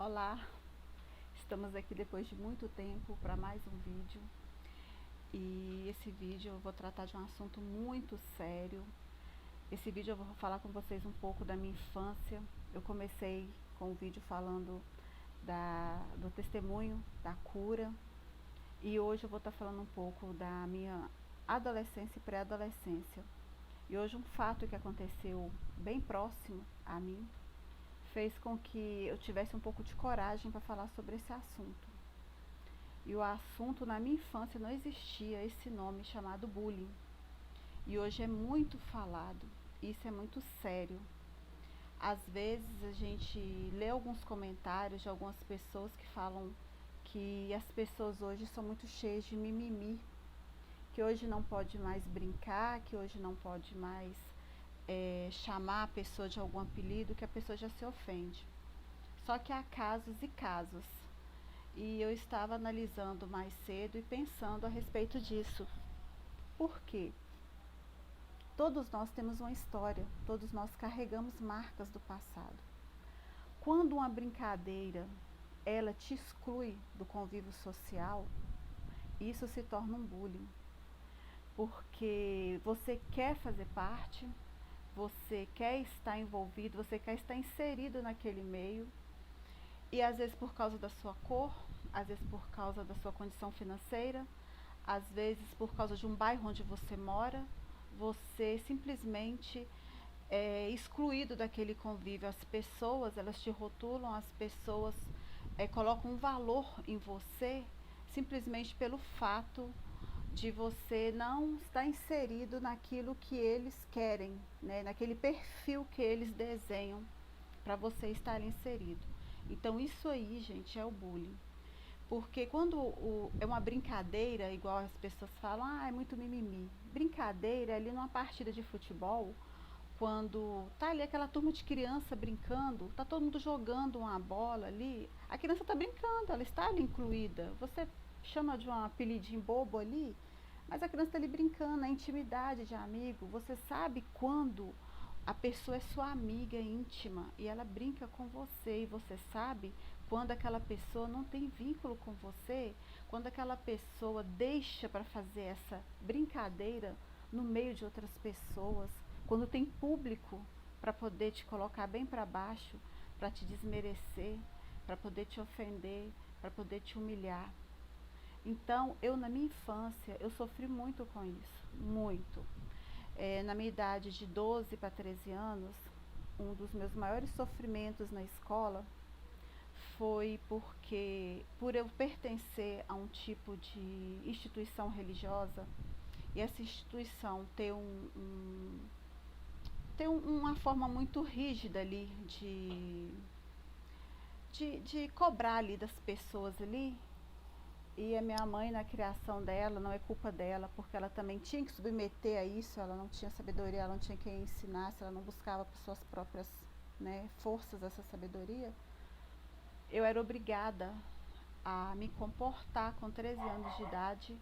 Olá, estamos aqui depois de muito tempo para mais um vídeo. E esse vídeo eu vou tratar de um assunto muito sério. Esse vídeo eu vou falar com vocês um pouco da minha infância. Eu comecei com o vídeo falando do testemunho, da cura. E hoje eu vou estar falando um pouco da minha adolescência e pré-adolescência. E hoje um fato que aconteceu bem próximo a mim fez com que eu tivesse um pouco de coragem para falar sobre esse assunto. E o assunto, na minha infância, não existia esse nome chamado bullying. E hoje é muito falado. Isso é muito sério. Às vezes a gente lê alguns comentários de algumas pessoas que falam que as pessoas hoje são muito cheias de mimimi, que hoje não pode mais brincar, que hoje não pode mais chamar a pessoa de algum apelido, que a pessoa já se ofende. Só que há casos e casos. E eu estava analisando mais cedo e pensando a respeito disso. Por quê? Todos nós temos uma história, todos nós carregamos marcas do passado. Quando uma brincadeira, ela te exclui do convívio social, isso se torna um bullying. Porque você quer fazer parte, você quer estar envolvido, você quer estar inserido naquele meio, e às vezes por causa da sua cor, às vezes por causa da sua condição financeira, às vezes por causa de um bairro onde você mora, você simplesmente é excluído daquele convívio. As pessoas, elas te rotulam, as pessoas colocam um valor em você simplesmente pelo fato de você não estar inserido naquilo que eles querem, né? Naquele perfil que eles desenham para você estar inserido. Então isso aí, gente, é o bullying. Porque quando é uma brincadeira, igual as pessoas falam, é muito mimimi. Brincadeira ali numa partida de futebol, quando tá ali aquela turma de criança brincando, tá todo mundo jogando uma bola ali, a criança tá brincando, ela está ali incluída. Você chama de um apelidinho bobo ali, mas a criança está ali brincando, a intimidade de amigo. Você sabe quando a pessoa é sua amiga íntima e ela brinca com você, e você sabe quando aquela pessoa não tem vínculo com você, quando aquela pessoa deixa para fazer essa brincadeira no meio de outras pessoas, quando tem público para poder te colocar bem para baixo, para te desmerecer, para poder te ofender, para poder te humilhar. Então, eu na minha infância, eu sofri muito com isso, muito. Na minha idade de 12 para 13 anos, um dos meus maiores sofrimentos na escola foi por eu pertencer a um tipo de instituição religiosa, e essa instituição ter uma forma muito rígida ali de cobrar ali das pessoas ali. E a minha mãe, na criação dela, não é culpa dela, porque ela também tinha que submeter a isso, ela não tinha sabedoria, ela não tinha quem ensinasse, ela não buscava por suas próprias, né, forças essa sabedoria. Eu era obrigada a me comportar com 13 anos de idade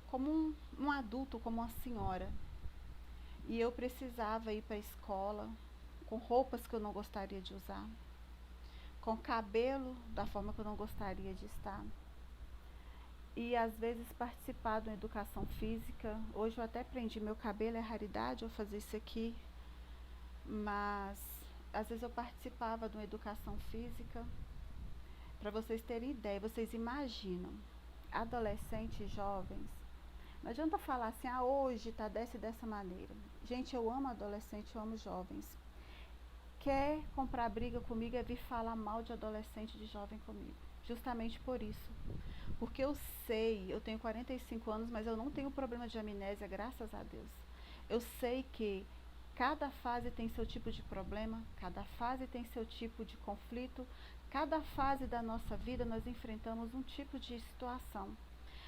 como um adulto, como uma senhora. E eu precisava ir para a escola com roupas que eu não gostaria de usar, com cabelo da forma que eu não gostaria de estar. E às vezes participar de uma educação física. Hoje eu até aprendi, meu cabelo é raridade eu fazer isso aqui, mas às vezes eu participava de uma educação física. Para vocês terem ideia, vocês imaginam, adolescentes jovens, não adianta falar assim, hoje tá dessa maneira. Gente, eu amo adolescente, eu amo jovens. Quer comprar briga comigo é vir falar mal de adolescente, de jovem comigo. Justamente por isso. Porque eu sei, eu tenho 45 anos, mas eu não tenho problema de amnésia, graças a Deus. Eu sei que cada fase tem seu tipo de problema, cada fase tem seu tipo de conflito, cada fase da nossa vida nós enfrentamos um tipo de situação.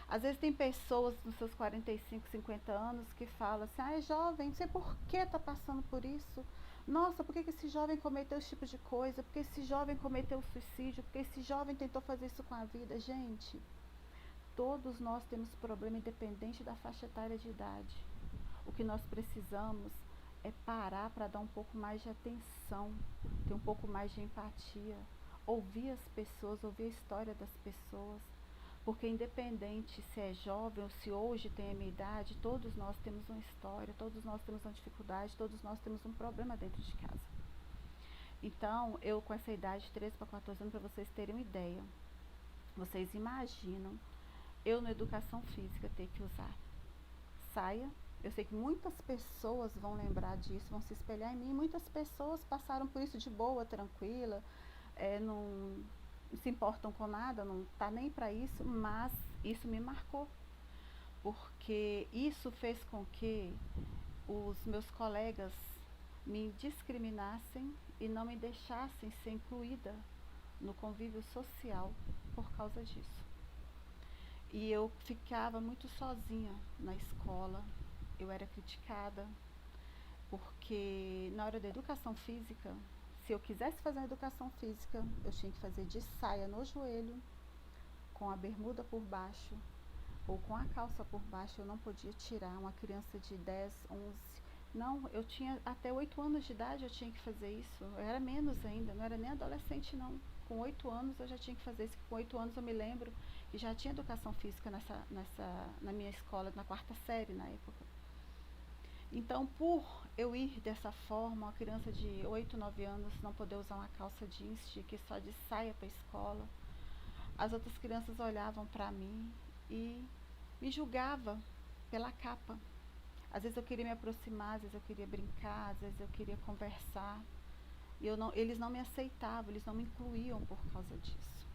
Às vezes tem pessoas nos seus 45, 50 anos que falam assim, é jovem, não sei por que está passando por isso. Nossa, por que esse jovem cometeu esse tipo de coisa? Por que esse jovem cometeu suicídio? Por que esse jovem tentou fazer isso com a vida? Gente, todos nós temos problema independente da faixa etária de idade. O que nós precisamos é parar para dar um pouco mais de atenção, ter um pouco mais de empatia, ouvir as pessoas, ouvir a história das pessoas, porque independente se é jovem ou se hoje tem a minha idade, todos nós temos uma história, todos nós temos uma dificuldade, todos nós temos um problema dentro de casa. Então, eu com essa idade de 13 para 14 anos, para vocês terem uma ideia, vocês imaginam eu na educação física ter que usar saia. Eu sei que muitas pessoas vão lembrar disso, vão se espelhar em mim. Muitas pessoas passaram por isso de boa, tranquila, não se importam com nada, não tá nem para isso, mas isso me marcou, porque isso fez com que os meus colegas me discriminassem e não me deixassem ser incluída no convívio social por causa disso. E eu ficava muito sozinha na escola, eu era criticada, porque na hora da educação física, se eu quisesse fazer uma educação física, eu tinha que fazer de saia no joelho, com a bermuda por baixo, ou com a calça por baixo. Eu não podia tirar. Uma criança de 10, 11, não, eu tinha até 8 anos de idade eu tinha que fazer isso. Eu era menos ainda, não era nem adolescente não. Com 8 anos eu já tinha que fazer isso. Com 8 anos eu me lembro que já tinha educação física na minha escola, na 4ª série na época. Então, por eu ir dessa forma, uma criança de 8, 9 anos não poder usar uma calça jeans, tinha que ir só de saia para a escola, as outras crianças olhavam para mim e me julgavam pela capa. Às vezes eu queria me aproximar, às vezes eu queria brincar, às vezes eu queria conversar. E eles não me aceitavam, eles não me incluíam por causa disso.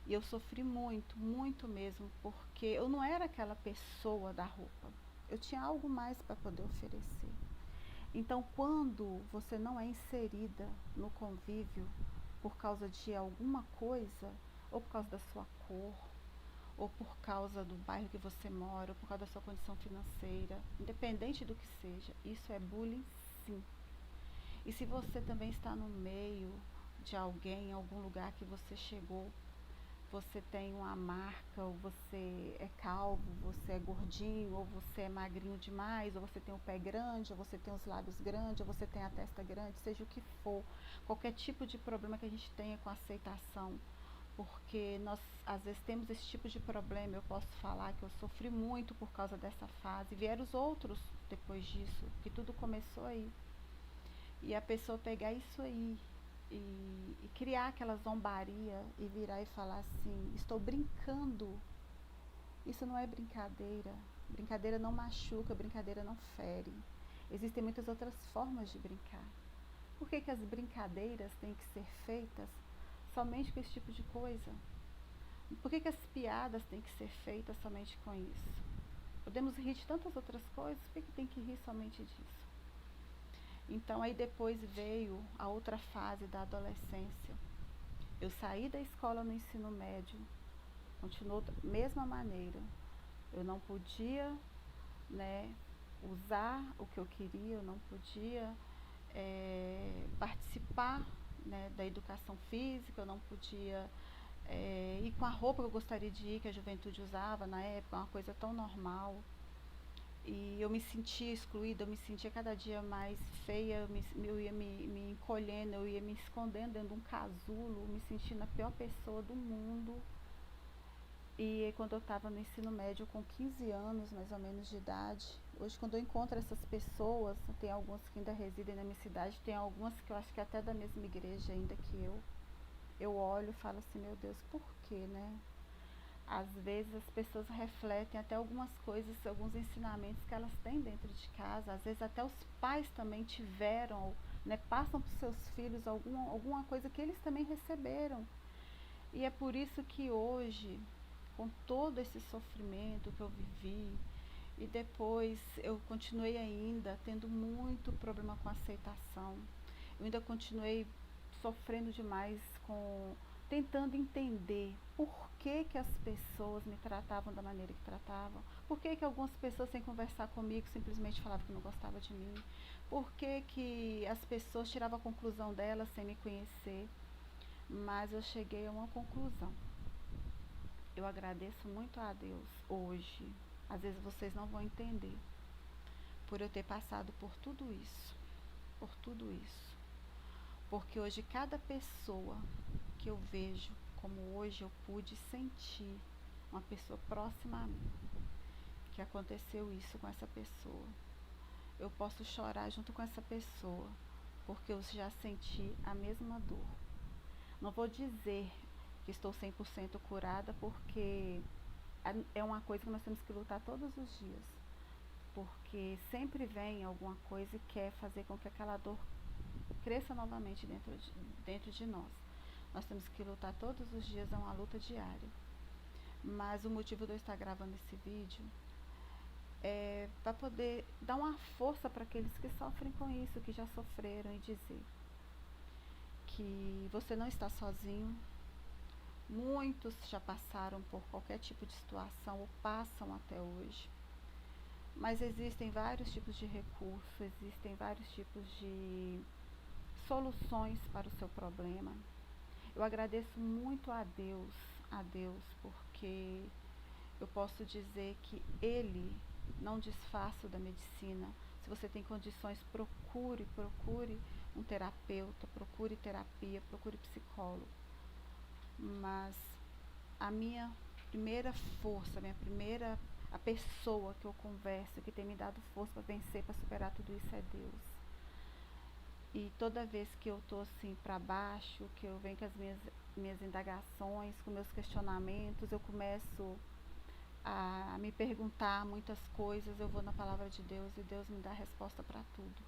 E eu sofri muito, muito mesmo, porque eu não era aquela pessoa da roupa. Eu tinha algo mais para poder oferecer. Então, quando você não é inserida no convívio por causa de alguma coisa, ou por causa da sua cor, ou por causa do bairro que você mora, ou por causa da sua condição financeira, independente do que seja, isso é bullying, sim. E se você também está no meio de alguém, em algum lugar que você chegou, você tem uma marca, ou você é calvo, você é gordinho, ou você é magrinho demais, ou você tem o pé grande, ou você tem os lábios grandes, ou você tem a testa grande, seja o que for, qualquer tipo de problema que a gente tenha com a aceitação, porque nós às vezes temos esse tipo de problema. Eu posso falar que eu sofri muito por causa dessa fase, vieram os outros depois disso, que tudo começou aí. E a pessoa pegar isso aí e criar aquela zombaria e virar e falar assim, estou brincando. Isso não é brincadeira. Brincadeira não machuca, brincadeira não fere. Existem muitas outras formas de brincar. Por que as brincadeiras têm que ser feitas somente com esse tipo de coisa? Por que as piadas têm que ser feitas somente com isso? Podemos rir de tantas outras coisas, por que tem que rir somente disso? Então aí depois veio a outra fase da adolescência. Eu saí da escola no ensino médio, continuou da mesma maneira. Eu não podia, né, usar o que eu queria, eu não podia participar, né, da educação física, eu não podia ir com a roupa que eu gostaria de ir, que a juventude usava na época, uma coisa tão normal. E eu me sentia excluída, eu me sentia cada dia mais feia, eu ia me encolhendo, eu ia me escondendo dentro de um casulo, me sentindo a pior pessoa do mundo. E quando eu estava no ensino médio, com 15 anos mais ou menos de idade, hoje quando eu encontro essas pessoas, tem algumas que ainda residem na minha cidade, tem algumas que eu acho que até da mesma igreja ainda que eu olho e falo assim, meu Deus, por quê, né? Às vezes as pessoas refletem até algumas coisas, alguns ensinamentos que elas têm dentro de casa. Às vezes até os pais também tiveram, né, passam para os seus filhos alguma coisa que eles também receberam. E é por isso que hoje, com todo esse sofrimento que eu vivi, e depois eu continuei ainda tendo muito problema com aceitação. Eu ainda continuei sofrendo demais com tentando entender por que as pessoas me tratavam da maneira que tratavam, por que algumas pessoas sem conversar comigo simplesmente falavam que não gostavam de mim, por que as pessoas tiravam a conclusão delas sem me conhecer. Mas eu cheguei a uma conclusão. Eu agradeço muito a Deus hoje, às vezes vocês não vão entender, por eu ter passado por tudo isso, porque hoje cada pessoa que eu vejo, como hoje eu pude sentir uma pessoa próxima a mim, que aconteceu isso com essa pessoa. Eu posso chorar junto com essa pessoa, porque eu já senti a mesma dor. Não vou dizer que estou 100% curada, porque é uma coisa que nós temos que lutar todos os dias. Porque sempre vem alguma coisa e quer fazer com que aquela dor cresça novamente dentro de nós. Nós temos que lutar todos os dias, é uma luta diária. Mas o motivo de eu estar gravando esse vídeo é para poder dar uma força para aqueles que sofrem com isso, que já sofreram, e dizer que você não está sozinho. Muitos já passaram por qualquer tipo de situação ou passam até hoje. Mas existem vários tipos de recursos, existem vários tipos de soluções para o seu problema. Eu agradeço muito a Deus, porque eu posso dizer que Ele não desfaz da medicina. Se você tem condições, procure um terapeuta, procure terapia, procure psicólogo. Mas a minha primeira força, a pessoa que eu converso, que tem me dado força para vencer, para superar tudo isso, é Deus. E toda vez que eu tô assim para baixo, que eu venho com as minhas indagações, com meus questionamentos, eu começo a me perguntar muitas coisas, eu vou na palavra de Deus e Deus me dá a resposta para tudo.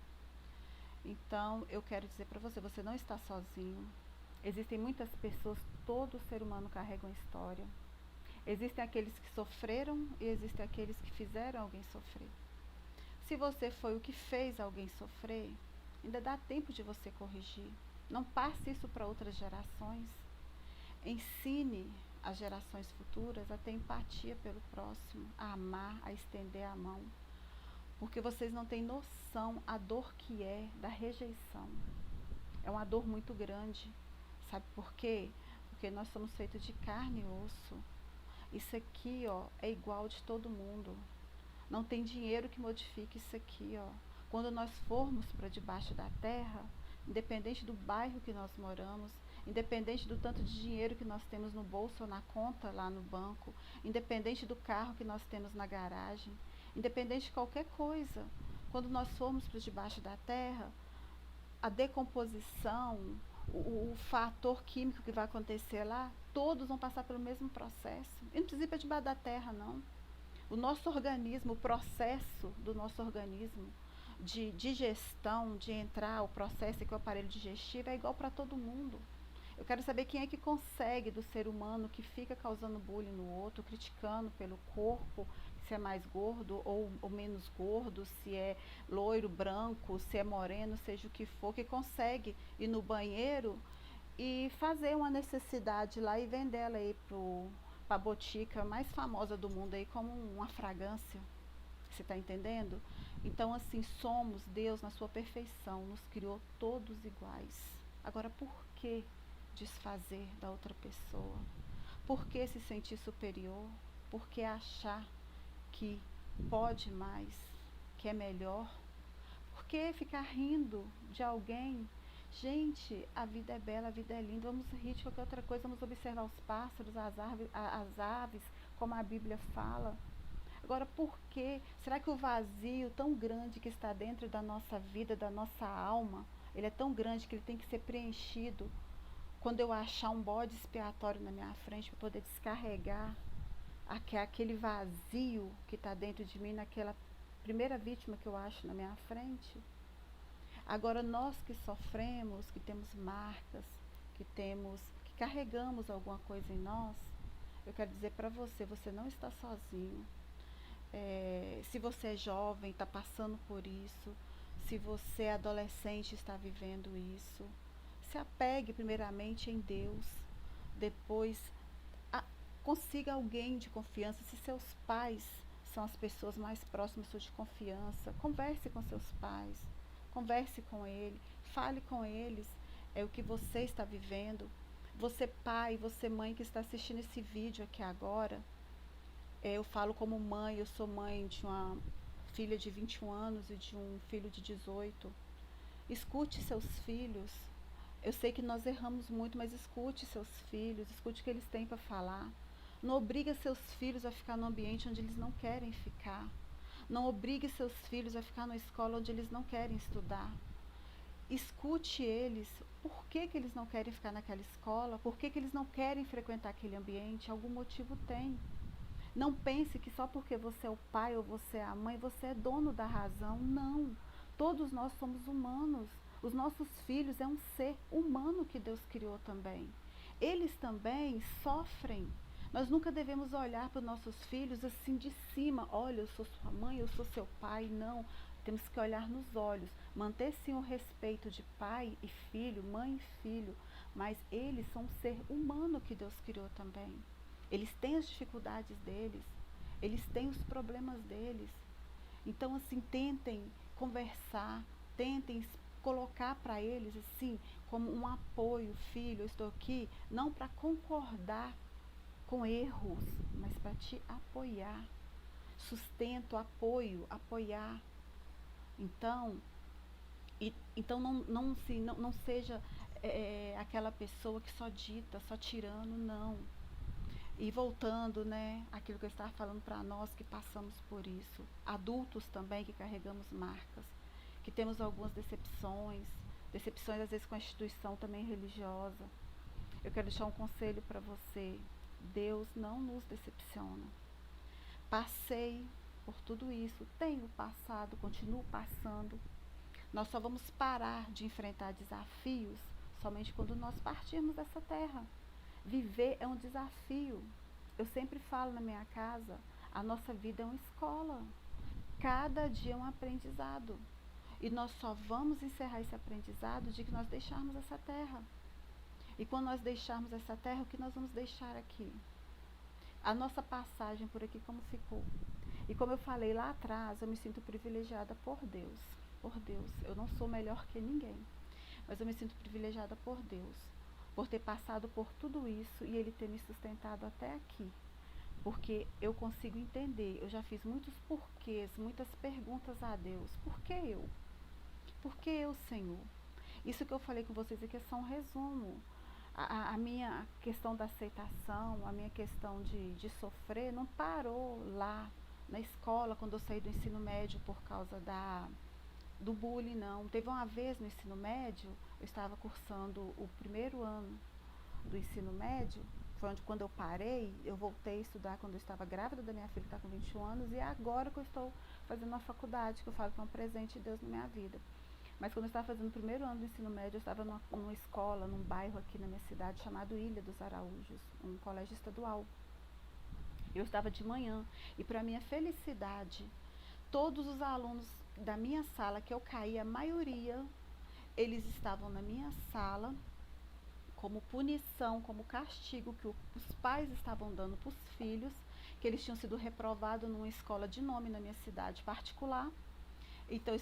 Então, eu quero dizer para você, você não está sozinho. Existem muitas pessoas, todo ser humano carrega uma história. Existem aqueles que sofreram e existem aqueles que fizeram alguém sofrer. Se você foi o que fez alguém sofrer, ainda dá tempo de você corrigir. Não passe isso para outras gerações. Ensine as gerações futuras a ter empatia pelo próximo, a amar, a estender a mão. Porque vocês não têm noção a dor que é da rejeição. É uma dor muito grande. Sabe por quê? Porque nós somos feitos de carne e osso. Isso aqui, ó, é igual de todo mundo. Não tem dinheiro que modifique isso aqui, ó. Quando nós formos para debaixo da terra, independente do bairro que nós moramos, independente do tanto de dinheiro que nós temos no bolso ou na conta lá no banco, independente do carro que nós temos na garagem, independente de qualquer coisa, quando nós formos para debaixo da terra, a decomposição, o fator químico que vai acontecer lá, todos vão passar pelo mesmo processo. E não precisa ir para debaixo da terra, não. O nosso organismo, o processo do nosso organismo de digestão, de entrar, o processo que é o aparelho digestivo, é igual para todo mundo. Eu quero saber quem é que consegue, do ser humano que fica causando bullying no outro, criticando pelo corpo, se é mais gordo ou menos gordo, se é loiro, branco, se é moreno, seja o que for, que consegue ir no banheiro e fazer uma necessidade lá e vender ela aí para a botica mais famosa do mundo aí como uma fragrância. Você está entendendo? Então, assim, somos Deus na sua perfeição, nos criou todos iguais. Agora, por que desfazer da outra pessoa? Por que se sentir superior? Por que achar que pode mais, que é melhor? Por que ficar rindo de alguém? Gente, a vida é bela, a vida é linda, vamos rir de qualquer outra coisa, vamos observar os pássaros, as aves, como a Bíblia fala. Agora, por quê? Será que o vazio tão grande que está dentro da nossa vida, da nossa alma, ele é tão grande que ele tem que ser preenchido quando eu achar um bode expiatório na minha frente para poder descarregar aquele vazio que está dentro de mim, naquela primeira vítima que eu acho na minha frente? Agora, nós que sofremos, que temos marcas, que carregamos alguma coisa em nós, eu quero dizer para você, você não está sozinho. Se você é jovem, está passando por isso, se você é adolescente, está vivendo isso, se apegue primeiramente em Deus, depois consiga alguém de confiança. Se seus pais são as pessoas mais próximas de confiança, converse com seus pais, converse com ele, fale com eles o que você está vivendo. Você pai, você mãe que está assistindo esse vídeo aqui agora, eu falo como mãe, eu sou mãe de uma filha de 21 anos e de um filho de 18. Escute seus filhos, Eu sei que nós erramos muito, mas escute seus filhos, escute o que eles têm para falar. Não obrigue seus filhos a ficar no ambiente onde eles não querem ficar. Não obrigue seus filhos a ficar numa escola onde eles não querem estudar. Escute eles. Por que eles não querem ficar naquela escola? Por que eles não querem frequentar aquele ambiente? Algum motivo tem. Não pense que só porque você é o pai ou você é a mãe, você é dono da razão. Não. Todos nós somos humanos. Os nossos filhos é um ser humano que Deus criou também. Eles também sofrem. Nós nunca devemos olhar para os nossos filhos assim de cima. Olha, eu sou sua mãe, eu sou seu pai. Não. Temos que olhar nos olhos. Manter sim o respeito de pai e filho, mãe e filho. Mas eles são um ser humano que Deus criou também. Eles têm as dificuldades deles, eles têm os problemas deles. Então, assim, tentem conversar, tentem colocar para eles, assim, como um apoio, filho, eu estou aqui, não para concordar com erros, mas para te apoiar. Sustento, apoio, apoiar. Então, então não seja aquela pessoa que só dita, só tirando, não. E voltando, né, aquilo que eu estava falando para nós que passamos por isso, adultos também que carregamos marcas, que temos algumas decepções às vezes com a instituição também religiosa. Eu quero deixar um conselho para você: Deus não nos decepciona. Passei por tudo isso, tenho passado, continuo passando. Nós só vamos parar de enfrentar desafios somente quando nós partirmos dessa terra. Viver é um desafio. Eu sempre falo na minha casa, a nossa vida é uma escola. Cada dia é um aprendizado. E nós só vamos encerrar esse aprendizado de que nós deixarmos essa terra. E quando nós deixarmos essa terra, o que nós vamos deixar aqui? A nossa passagem por aqui como ficou? E como eu falei lá atrás, eu me sinto privilegiada por Deus. Por Deus. Eu não sou melhor que ninguém. Mas eu me sinto privilegiada por Deus. Por ter passado por tudo isso e Ele ter me sustentado até aqui. Porque eu consigo entender, eu já fiz muitos porquês, muitas perguntas a Deus. Por que eu? Por que eu, Senhor? Isso que eu falei com vocês aqui é só um resumo. A minha questão da aceitação, a minha questão de sofrer, não parou lá na escola, quando eu saí do ensino médio por causa do bullying, não. Teve uma vez no ensino médio, eu estava cursando o primeiro ano do ensino médio, foi onde quando eu parei, eu voltei a estudar quando eu estava grávida da minha filha, que está com 21 anos, e é agora que eu estou fazendo uma faculdade, que eu falo que é um presente de Deus na minha vida. Mas quando eu estava fazendo o primeiro ano do ensino médio, eu estava numa escola, num bairro aqui na minha cidade, chamado Ilha dos Araújos, um colégio estadual. Eu estava de manhã, e para minha felicidade, todos os alunos da minha sala, que eu caí, a maioria, eles estavam na minha sala, como punição, como castigo que os pais estavam dando para os filhos, que eles tinham sido reprovados numa escola de nome na minha cidade particular. Então,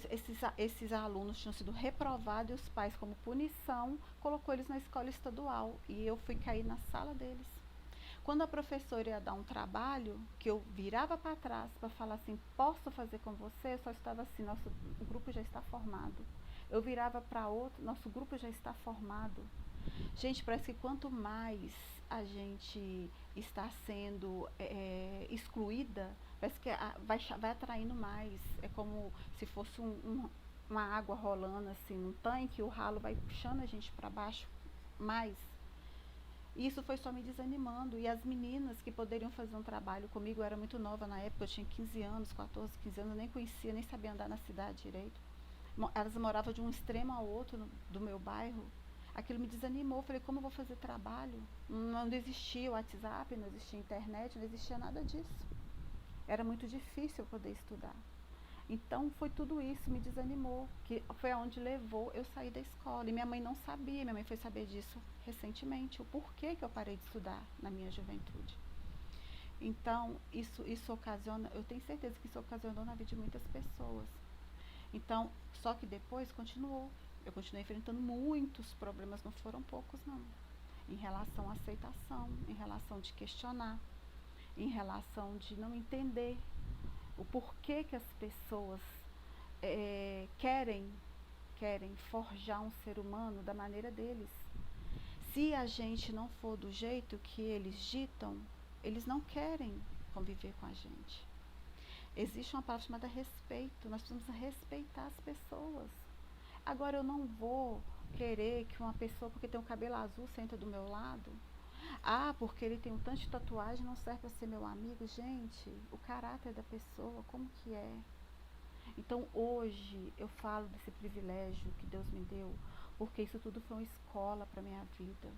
esses alunos tinham sido reprovados e os pais, como punição, colocou eles na escola estadual. E eu fui cair na sala deles. Quando a professora ia dar um trabalho, que eu virava para trás para falar assim, posso fazer com você? Eu só estava assim, nosso grupo já está formado. Eu virava para outro, nosso grupo já está formado. Gente, parece que quanto mais a gente está sendo excluída, parece que vai atraindo mais. É como se fosse uma água rolando assim num tanque, o ralo vai puxando a gente para baixo mais. E isso foi só me desanimando. E as meninas que poderiam fazer um trabalho comigo, eu era muito nova na época, eu tinha 15 anos, 14, 15 anos, eu nem conhecia, nem sabia andar na cidade direito. Elas moravam de um extremo ao outro do meu bairro. Aquilo me desanimou. Eu falei, como eu vou fazer trabalho? Não existia o WhatsApp, não existia internet, não existia nada disso. Era muito difícil eu poder estudar. Então foi tudo isso, me desanimou, que foi aonde levou eu sair da escola. E minha mãe não sabia, minha mãe foi saber disso recentemente, o porquê que eu parei de estudar na minha juventude. Então, isso ocasiona, eu tenho certeza que isso ocasionou na vida de muitas pessoas. Então, só que depois continuou. Eu continuei enfrentando muitos problemas, não foram poucos não. Em relação à aceitação, em relação de questionar, em relação de não entender o porquê que as pessoas querem querem forjar um ser humano da maneira deles. Se a gente não for do jeito que eles ditam, eles não querem conviver com a gente. Existe uma palavra chamada respeito. Nós precisamos respeitar as pessoas. Agora, eu não vou querer que uma pessoa, porque tem um cabelo azul, senta do meu lado. Ah, porque ele tem um tanto de tatuagem, não serve para ser meu amigo. Gente, o caráter da pessoa, como que é? Então, hoje, eu falo desse privilégio que Deus me deu, porque isso tudo foi uma escola para a minha vida.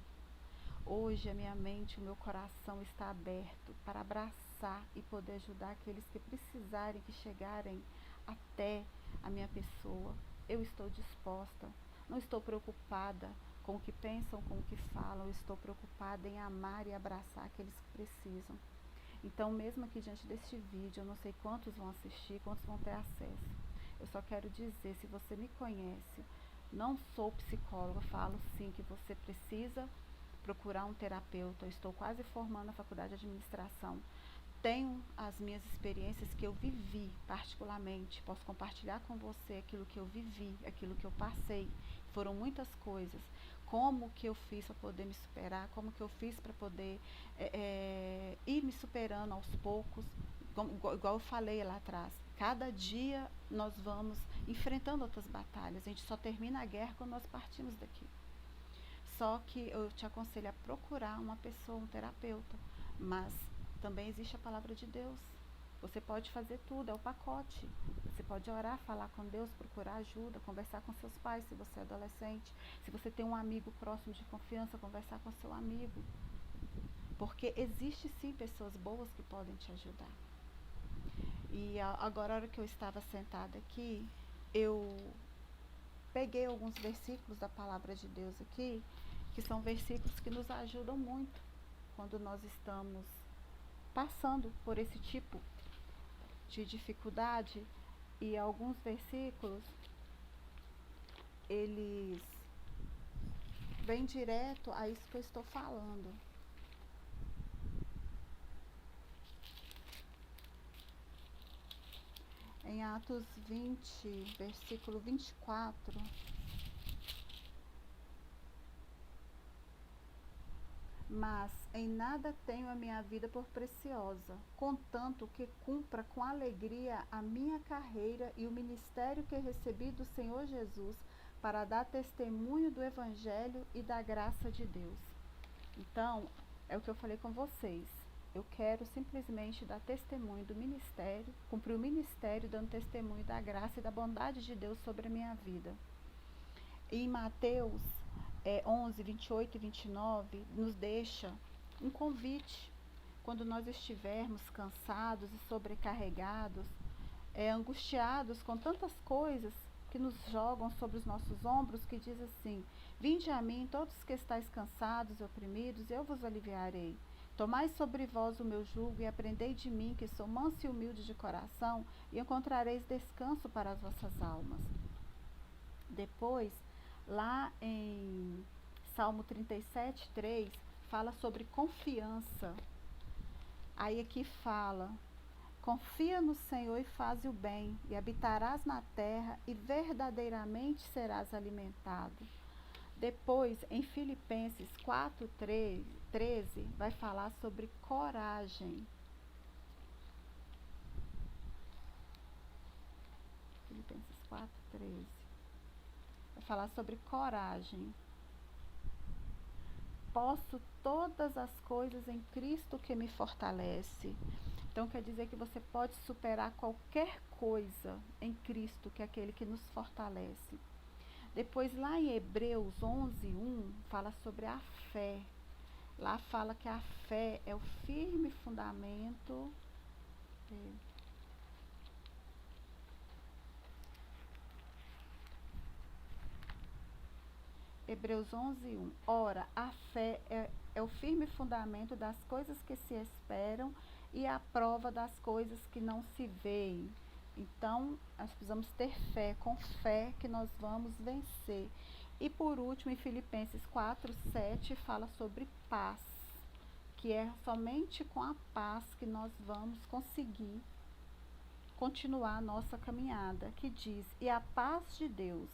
Hoje, a minha mente, o meu coração está aberto para abraçar e poder ajudar aqueles que precisarem, que chegarem até a minha pessoa. Eu estou disposta, não estou preocupada com o que pensam, com o que falam, eu estou preocupada em amar e abraçar aqueles que precisam. Então, mesmo aqui diante deste vídeo, eu não sei quantos vão assistir, quantos vão ter acesso. Eu só quero dizer, se você me conhece, não sou psicóloga, falo sim que você precisa procurar um terapeuta. Eu estou quase formando a faculdade de administração. Tenho as minhas experiências que eu vivi particularmente. Posso compartilhar com você aquilo que eu vivi, aquilo que eu passei. Foram muitas coisas. Como que eu fiz para poder me superar, como que eu fiz para poder ir me superando aos poucos, igual eu falei lá atrás. Cada dia nós vamos enfrentando outras batalhas, a gente só termina a guerra quando nós partimos daqui. Só que eu te aconselho a procurar uma pessoa, um terapeuta, mas também existe a palavra de Deus. Você pode fazer tudo, é o pacote. Você pode orar, falar com Deus, procurar ajuda, conversar com seus pais se você é adolescente. Se você tem um amigo próximo de confiança, conversar com seu amigo. Porque existe sim pessoas boas que podem te ajudar. E agora, a hora que eu estava sentada aqui, eu peguei alguns versículos da palavra de Deus aqui, que são versículos que nos ajudam muito quando nós estamos passando por esse tipo de dificuldade. E alguns versículos, eles vêm direto a isso que eu estou falando. Em Atos 20, versículo 24, mas em nada tenho a minha vida por preciosa, contanto que cumpra com alegria a minha carreira e o ministério que recebi do Senhor Jesus para dar testemunho do Evangelho e da graça de Deus. Então, é o que eu falei com vocês. Eu quero simplesmente dar testemunho do ministério, cumprir o ministério dando testemunho da graça e da bondade de Deus sobre a minha vida. E em Mateus 11, 28 e 29, nos deixa um convite. Quando nós estivermos cansados e sobrecarregados, angustiados com tantas coisas que nos jogam sobre os nossos ombros, que diz assim: vinde a mim todos que estáis cansados e oprimidos, eu vos aliviarei. Tomai sobre vós o meu jugo e aprendei de mim, que sou manso e humilde de coração, e encontrareis descanso para as vossas almas. Depois, lá em Salmo 37, 3, fala sobre confiança. Aí aqui fala: confia no Senhor e faze o bem, e habitarás na terra, e verdadeiramente serás alimentado. Depois, em Filipenses 4, 13, vai falar sobre coragem. Filipenses 4, 13. Vai falar sobre coragem. Posso todas as coisas em Cristo que me fortalece. Então, quer dizer que você pode superar qualquer coisa em Cristo, que é aquele que nos fortalece. Depois, lá em Hebreus 11, 1, fala sobre a fé. Lá fala que a fé é o firme fundamento. Hebreus 11, 1. Ora, a fé é o firme fundamento das coisas que se esperam e a prova das coisas que não se veem. Então, nós precisamos ter fé, com fé que nós vamos vencer. E por último, em Filipenses 4, 7, fala sobre paz, que é somente com a paz que nós vamos conseguir continuar a nossa caminhada, que diz: e a paz de Deus,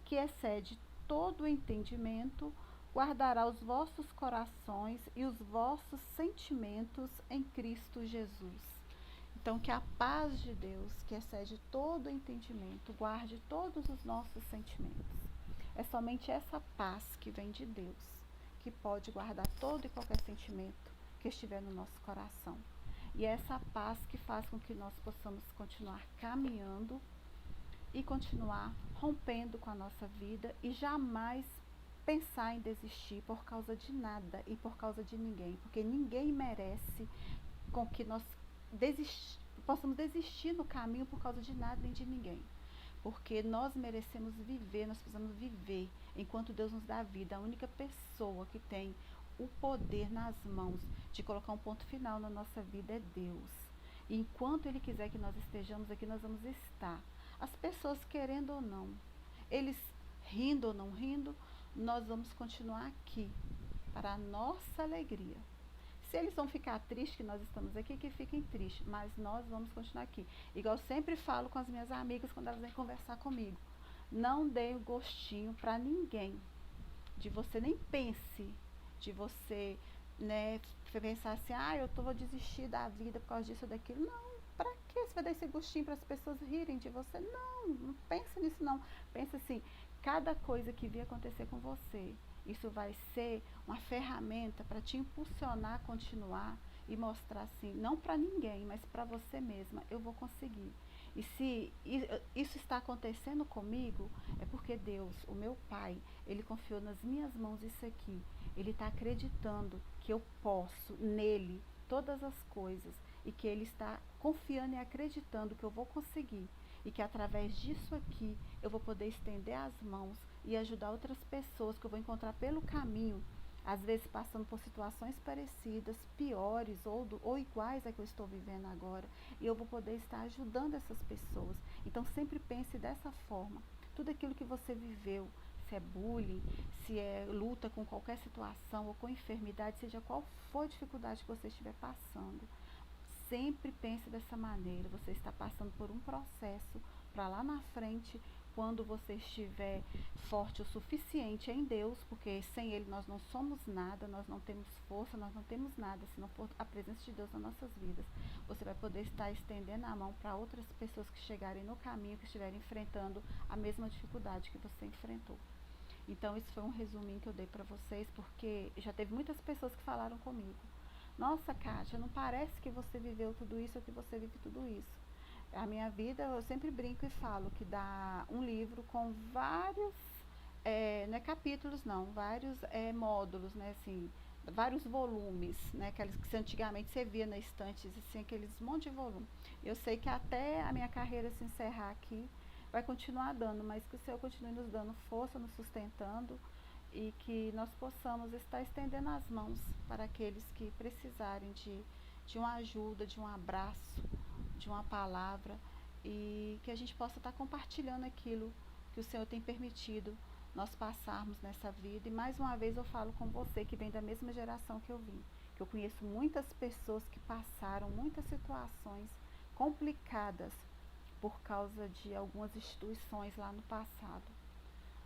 que excede todo o entendimento, guardará os vossos corações e os vossos sentimentos em Cristo Jesus. Então, que a paz de Deus, que excede todo o entendimento, guarde todos os nossos sentimentos. É somente essa paz que vem de Deus, que pode guardar todo e qualquer sentimento que estiver no nosso coração. E é essa paz que faz com que nós possamos continuar caminhando e continuar rompendo com a nossa vida e jamais pensar em desistir por causa de nada e por causa de ninguém, porque ninguém merece com que nós possamos desistir no caminho por causa de nada nem de ninguém. Porque nós merecemos viver, nós precisamos viver enquanto Deus nos dá vida. A única pessoa que tem o poder nas mãos de colocar um ponto final na nossa vida é Deus. E enquanto Ele quiser que nós estejamos aqui, nós vamos estar. As pessoas querendo ou não, eles rindo ou não rindo, nós vamos continuar aqui para a nossa alegria. Se eles vão ficar tristes que nós estamos aqui, que fiquem tristes, mas nós vamos continuar aqui. Igual eu sempre falo com as minhas amigas quando elas vêm conversar comigo. Não dê o gostinho para ninguém, de você nem pense, de você, né, pensar assim, eu vou desistir da vida por causa disso ou daquilo. Não, para que você vai dar esse gostinho para as pessoas rirem de você? Não pense nisso não. Pensa assim, cada coisa que vir acontecer com você, isso vai ser uma ferramenta para te impulsionar a continuar e mostrar assim, não para ninguém, mas para você mesma, eu vou conseguir. E se isso está acontecendo comigo, é porque Deus, o meu Pai, Ele confiou nas minhas mãos isso aqui. Ele está acreditando que eu posso, nele, todas as coisas. E que Ele está confiando e acreditando que eu vou conseguir. E que através disso aqui, eu vou poder estender as mãos e ajudar outras pessoas que eu vou encontrar pelo caminho, às vezes passando por situações parecidas, piores ou iguais a que eu estou vivendo agora, e eu vou poder estar ajudando essas pessoas. Então sempre pense dessa forma. Tudo aquilo que você viveu, se é bullying, se é luta com qualquer situação ou com enfermidade, seja qual for a dificuldade que você estiver passando, sempre pense dessa maneira. Você está passando por um processo para lá na frente, quando você estiver forte o suficiente em Deus, porque sem Ele nós não somos nada, nós não temos força, nós não temos nada, se não for a presença de Deus nas nossas vidas. Você vai poder estar estendendo a mão para outras pessoas que chegarem no caminho, que estiverem enfrentando a mesma dificuldade que você enfrentou. Então, isso foi um resuminho que eu dei para vocês, porque já teve muitas pessoas que falaram comigo. Nossa, Kátia, não parece que você viveu tudo isso ou que você vive tudo isso. A minha vida, eu sempre brinco e falo que dá um livro com vários, não é capítulos não, vários módulos, né, assim, vários volumes, né, aqueles que antigamente você via na estante, assim, aqueles monte de volume. Eu sei que até a minha carreira se encerrar aqui, vai continuar dando, mas que o Senhor continue nos dando força, nos sustentando, e que nós possamos estar estendendo as mãos para aqueles que precisarem de uma ajuda, de um abraço, de uma palavra, e que a gente possa estar compartilhando aquilo que o Senhor tem permitido nós passarmos nessa vida. E mais uma vez eu falo com você que vem da mesma geração que eu vim, que eu conheço muitas pessoas que passaram muitas situações complicadas por causa de algumas instituições lá no passado.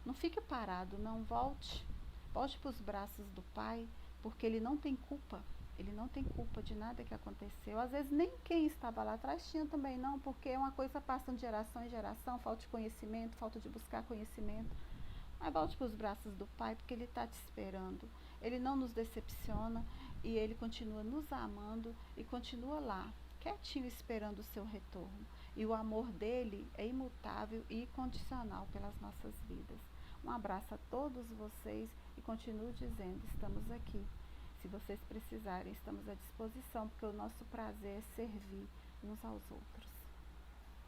Não fique parado, não, volte para os braços do Pai, porque Ele não tem culpa. Ele não tem culpa de nada que aconteceu. Às vezes nem quem estava lá atrás tinha também não, porque é uma coisa passando de geração em geração, falta de conhecimento, falta de buscar conhecimento. Mas volte para os braços do Pai, porque Ele está te esperando. Ele não nos decepciona e Ele continua nos amando e continua lá, quietinho, esperando o seu retorno. E o amor dele é imutável e incondicional pelas nossas vidas. Um abraço a todos vocês e continuo dizendo, estamos aqui. Se vocês precisarem, estamos à disposição, porque o nosso prazer é servir uns aos outros.